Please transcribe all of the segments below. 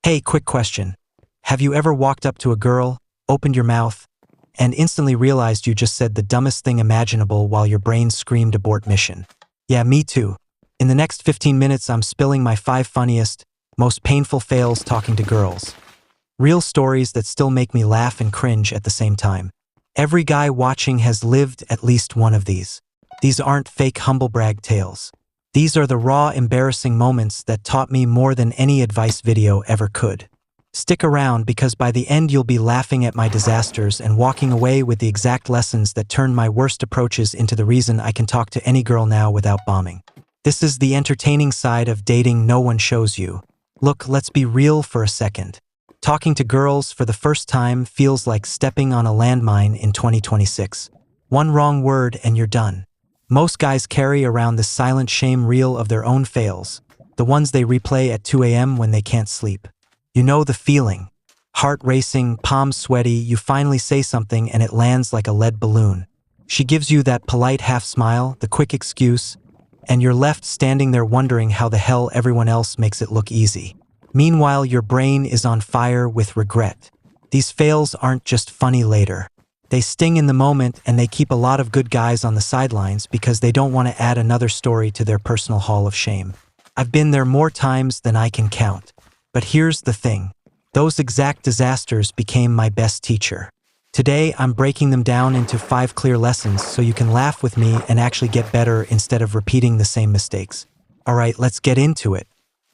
Hey, quick question. Have you ever walked up to a girl, opened your mouth, and instantly realized you just said the dumbest thing imaginable while your brain screamed abort mission? Yeah, me too. In the next 15 minutes, I'm spilling my 5 funniest, most painful fails talking to girls. Real stories that still make me laugh and cringe at the same time. Every guy watching has lived at least one of these. These aren't fake humblebrag tales. These are the raw, embarrassing moments that taught me more than any advice video ever could. Stick around because by the end you'll be laughing at my disasters and walking away with the exact lessons that turned my worst approaches into the reason I can talk to any girl now without bombing. This is the entertaining side of dating no one shows you. Look, let's be real for a second. Talking to girls for the first time feels like stepping on a landmine in 2026. One wrong word and you're done. Most guys carry around this silent shame reel of their own fails, the ones they replay at 2 a.m. when they can't sleep. You know the feeling. Heart racing, palms sweaty, you finally say something and it lands like a lead balloon. She gives you that polite half smile, the quick excuse, and you're left standing there wondering how the hell everyone else makes it look easy. Meanwhile, your brain is on fire with regret. These fails aren't just funny later. They sting in the moment and they keep a lot of good guys on the sidelines because they don't want to add another story to their personal hall of shame. I've been there more times than I can count. But here's the thing. Those exact disasters became my best teacher. Today, I'm breaking them down into 5 clear lessons so you can laugh with me and actually get better instead of repeating the same mistakes. Alright, let's get into it.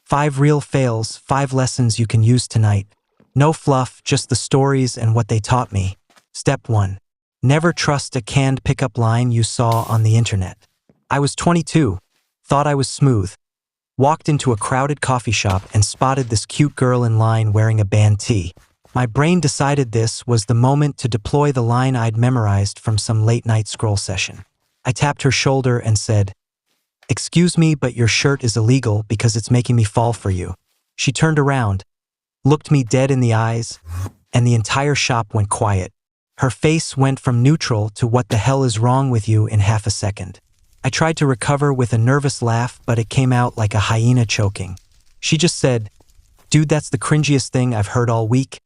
5 real fails, 5 lessons you can use tonight. No fluff, just the stories and what they taught me. Step 1. Never trust a canned pickup line you saw on the internet. I was 22, thought I was smooth, walked into a crowded coffee shop and spotted this cute girl in line wearing a band tee. My brain decided this was the moment to deploy the line I'd memorized from some late-night scroll session. I tapped her shoulder and said, "Excuse me, but your shirt is illegal because it's making me fall for you." She turned around, looked me dead in the eyes, and the entire shop went quiet. Her face went from neutral to "what the hell is wrong with you" in half a second. I tried to recover with a nervous laugh, but it came out like a hyena choking. She just said, "Dude, that's the cringiest thing I've heard all week,"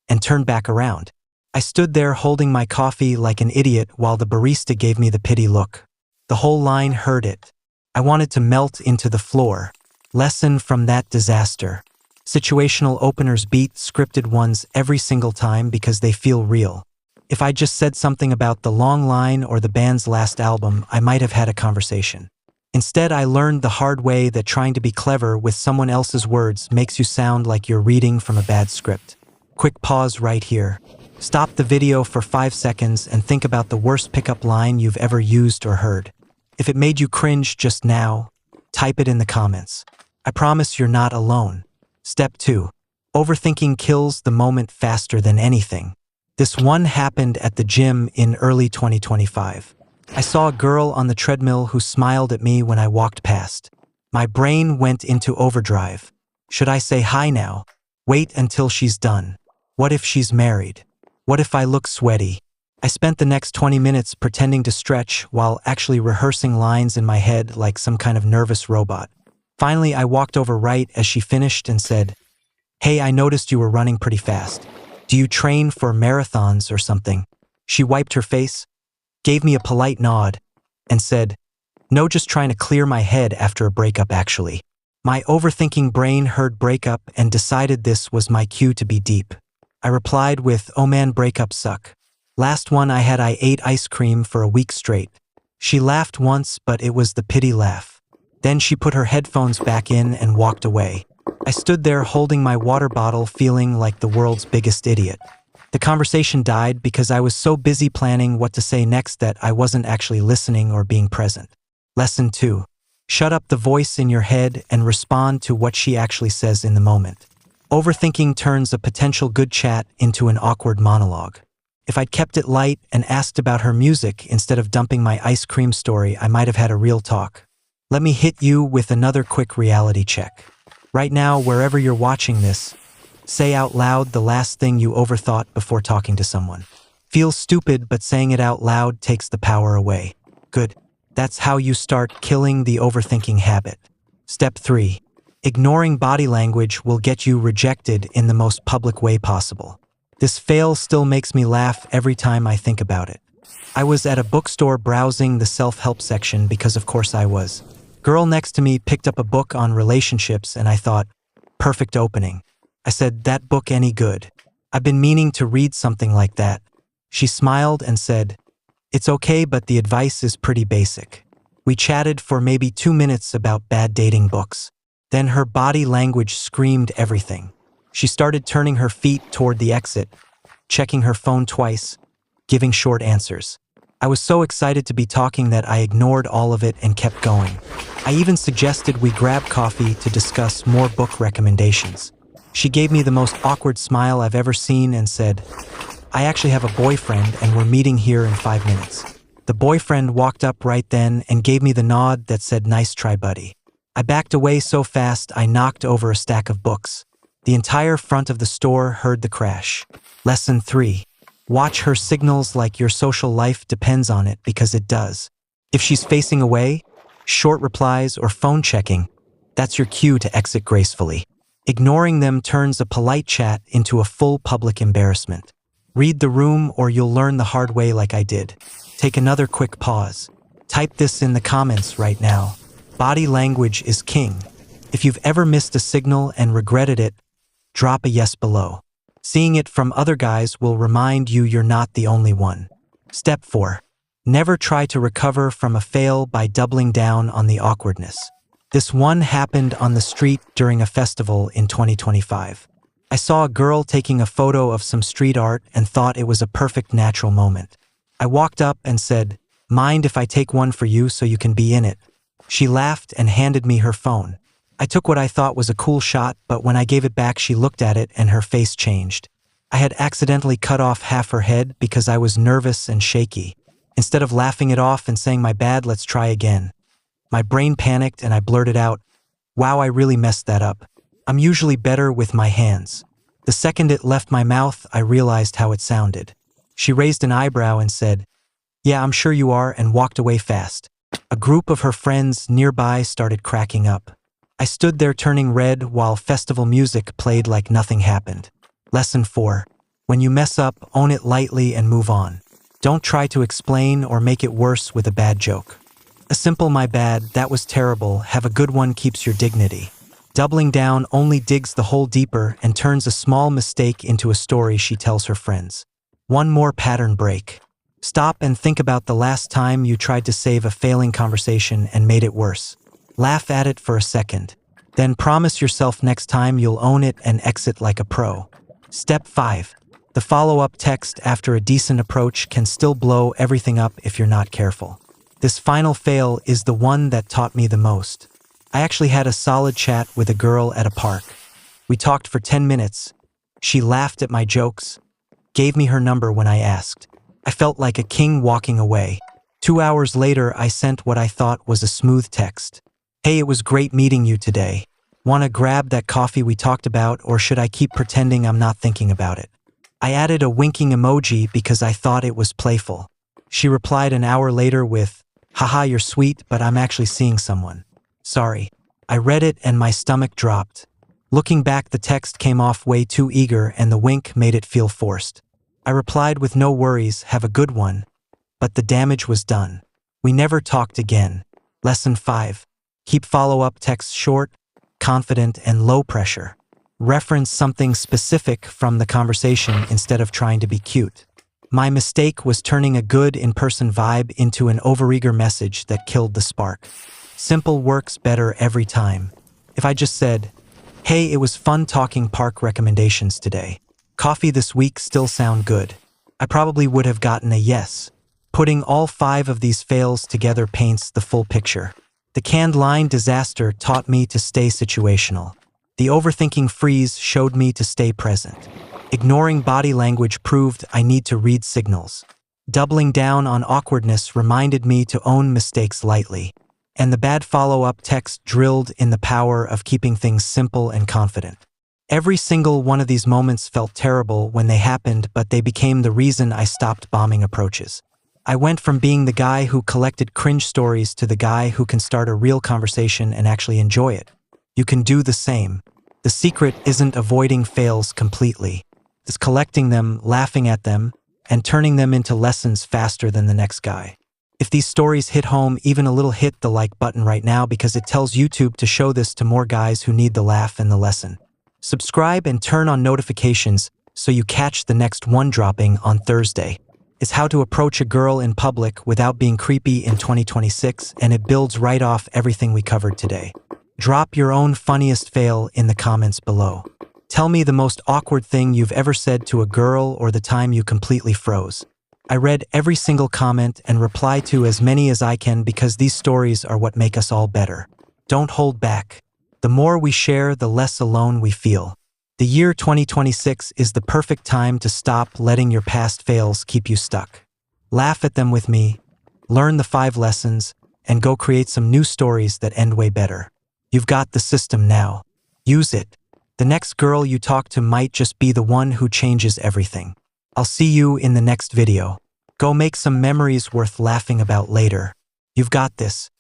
and turned back around. I stood there holding my coffee like an idiot while the barista gave me the pity look. The whole line heard it. I wanted to melt into the floor. Lesson from that disaster. Situational openers beat scripted ones every single time because they feel real. If I just said something about the long line or the band's last album, I might have had a conversation. Instead, I learned the hard way that trying to be clever with someone else's words makes you sound like you're reading from a bad script. Quick pause right here. Stop the video for 5 seconds and think about the worst pickup line you've ever used or heard. If it made you cringe just now, type it in the comments. I promise you're not alone. Step 2. Overthinking kills the moment faster than anything. This one happened at the gym in early 2025. I saw a girl on the treadmill who smiled at me when I walked past. My brain went into overdrive. Should I say hi now? Wait until she's done. What if she's married? What if I look sweaty? I spent the next 20 minutes pretending to stretch while actually rehearsing lines in my head like some kind of nervous robot. Finally, I walked over right as she finished and said, "Hey, I noticed you were running pretty fast. Do you train for marathons or something?" She wiped her face, gave me a polite nod, and said, "No, just trying to clear my head after a breakup actually." My overthinking brain heard breakup and decided this was my cue to be deep. I replied with, "Oh man, breakups suck. Last one I ate ice cream for a week straight." She laughed once, but it was the pity laugh. Then she put her headphones back in and walked away. I stood there holding my water bottle feeling like the world's biggest idiot. The conversation died because I was so busy planning what to say next that I wasn't actually listening or being present. Lesson 2. Shut up the voice in your head and respond to what she actually says in the moment. Overthinking turns a potential good chat into an awkward monologue. If I'd kept it light and asked about her music instead of dumping my ice cream story, I might have had a real talk. Let me hit you with another quick reality check. Right now, wherever you're watching this, say out loud the last thing you overthought before talking to someone. Feels stupid, but saying it out loud takes the power away. Good. That's how you start killing the overthinking habit. Step 3. Ignoring body language will get you rejected in the most public way possible. This fail still makes me laugh every time I think about it. I was at a bookstore browsing the self-help section because of course I was. Girl next to me picked up a book on relationships and I thought, perfect opening. I said, that book any good? I've been meaning to read something like that. She smiled and said, it's okay, but the advice is pretty basic. We chatted for maybe 2 minutes about bad dating books. Then her body language screamed everything. She started turning her feet toward the exit, checking her phone twice, giving short answers. I was so excited to be talking that I ignored all of it and kept going. I even suggested we grab coffee to discuss more book recommendations. She gave me the most awkward smile I've ever seen and said, I actually have a boyfriend and we're meeting here in 5 minutes. The boyfriend walked up right then and gave me the nod that said, nice try, buddy. I backed away so fast I knocked over a stack of books. The entire front of the store heard the crash. Lesson 3. Watch her signals like your social life depends on it, because it does. If she's facing away, short replies, or phone checking, that's your cue to exit gracefully. Ignoring them turns a polite chat into a full public embarrassment. Read the room or you'll learn the hard way like I did. Take another quick pause. Type this in the comments right now. Body language is king. If you've ever missed a signal and regretted it, drop a yes below. Seeing it from other guys will remind you you're not the only one. Step 4. Never try to recover from a fail by doubling down on the awkwardness. This one happened on the street during a festival in 2025. I saw a girl taking a photo of some street art and thought it was a perfect natural moment. I walked up and said, mind if I take one for you so you can be in it? She laughed and handed me her phone. I took what I thought was a cool shot, but when I gave it back she looked at it and her face changed. I had accidentally cut off half her head because I was nervous and shaky. Instead of laughing it off and saying my bad, let's try again. My brain panicked and I blurted out, wow, I really messed that up. I'm usually better with my hands. The second it left my mouth, I realized how it sounded. She raised an eyebrow and said, yeah, I'm sure you are, and walked away fast. A group of her friends nearby started cracking up. I stood there turning red while festival music played like nothing happened. Lesson 4. When you mess up, own it lightly and move on. Don't try to explain or make it worse with a bad joke. A simple my bad, that was terrible, have a good one keeps your dignity. Doubling down only digs the hole deeper and turns a small mistake into a story she tells her friends. One more pattern break. Stop and think about the last time you tried to save a failing conversation and made it worse. Laugh at it for a second. Then promise yourself next time you'll own it and exit like a pro. Step 5. The follow-up text after a decent approach can still blow everything up if you're not careful. This final fail is the one that taught me the most. I actually had a solid chat with a girl at a park. We talked for 10 minutes. She laughed at my jokes, gave me her number when I asked. I felt like a king walking away. 2 hours later, I sent what I thought was a smooth text. Hey, it was great meeting you today. Want to grab that coffee we talked about, or should I keep pretending I'm not thinking about it? I added a winking emoji because I thought it was playful. She replied an hour later with, haha, you're sweet, but I'm actually seeing someone. Sorry. I read it and my stomach dropped. Looking back, the text came off way too eager and the wink made it feel forced. I replied with no worries, have a good one. But the damage was done. We never talked again. Lesson 5. Keep follow-up texts short, confident, and low pressure. Reference something specific from the conversation instead of trying to be cute. My mistake was turning a good in-person vibe into an overeager message that killed the spark. Simple works better every time. If I just said, hey, it was fun talking park recommendations today. Coffee this week still sound good. I probably would have gotten a yes. Putting all 5 of these fails together paints the full picture. The canned line disaster taught me to stay situational. The overthinking freeze showed me to stay present. Ignoring body language proved I need to read signals. Doubling down on awkwardness reminded me to own mistakes lightly. And the bad follow-up text drilled in the power of keeping things simple and confident. Every single one of these moments felt terrible when they happened, but they became the reason I stopped bombing approaches. I went from being the guy who collected cringe stories to the guy who can start a real conversation and actually enjoy it. You can do the same. The secret isn't avoiding fails completely. It's collecting them, laughing at them, and turning them into lessons faster than the next guy. If these stories hit home, even a little, hit the like button right now because it tells YouTube to show this to more guys who need the laugh and the lesson. Subscribe and turn on notifications so you catch the next one dropping on Thursday. It's how to approach a girl in public without being creepy in 2026, and it builds right off everything we covered today. Drop your own funniest fail in the comments below. Tell me the most awkward thing you've ever said to a girl or the time you completely froze. I read every single comment and reply to as many as I can because these stories are what make us all better. Don't hold back. The more we share, the less alone we feel. The year 2026 is the perfect time to stop letting your past fails keep you stuck. Laugh at them with me, learn the 5 lessons, and go create some new stories that end way better. You've got the system now. Use it. The next girl you talk to might just be the one who changes everything. I'll see you in the next video. Go make some memories worth laughing about later. You've got this.